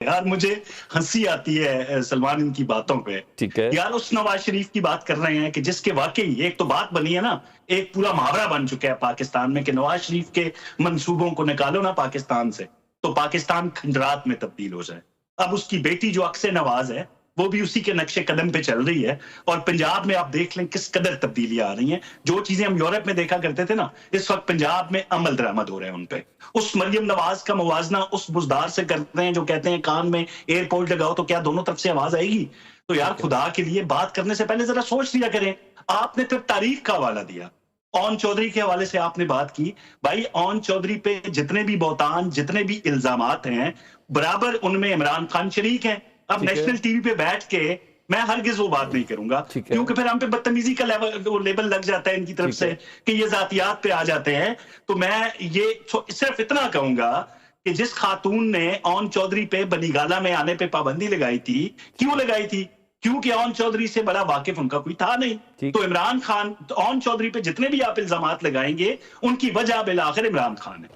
यार मुझे हंसी आती है सलमान इनकी बातों पे। ठीक है। यार उस नवाज शरीफ की बात कर रहे हैं कि जिसके वाकई एक तो बात बनी है ना, एक पूरा मुहावरा बन चुका है पाकिस्तान में कि नवाज शरीफ के मंसूबों को निकालो ना पाकिस्तान से, तो पाकिस्तान खंडरात में तब्दील हो जाए। अब उसकी बेटी जो अक्से नवाज है, वो भी उसी के नक्शे कदम पे चल रही है और पंजाब में आप देख लें किस कदर तब्दीलियां आ रही हैं। जो चीजें हम यूरोप में देखा करते थे ना, इस वक्त पंजाब में अमल दरामद हो रहे हैं उन पे। उस मरियम नवाज का मुवाजना उस बुजदार से करते हैं जो कहते हैं कान में एयरपोर्ट लगाओ तो क्या दोनों तरफ से आवाज आएगी? तो यार खुदा के लिए बात करने से पहले जरा सोच लिया करें। आपने फिर तारीख का हवाला दिया, ओन चौधरी के हवाले से आपने बात की। भाई ओन चौधरी पे जितने भी बहतान, जितने भी इल्जामात हैं, बराबर उनमें इमरान खान शरीक हैं। अब नेशनल टीवी पे बैठ के मैं हरगिज वो बात नहीं करूंगा, क्योंकि फिर हम पे बदतमीजी का लेवल लग जाता है इनकी तरफ से कि ये जातियात पे आ जाते हैं। तो मैं ये सिर्फ इतना कहूंगा कि जिस खातून ने ओन चौधरी पे बनीगाला में आने पे पाबंदी लगाई थी, क्यों लगाई थी? क्योंकि ओन चौधरी से बड़ा वाकिफ उनका कोई था नहीं। तो इमरान खान, ओन चौधरी पे जितने भी आप इल्जामात लगाएंगे, उनकी वजह बिल आखिर इमरान खान है।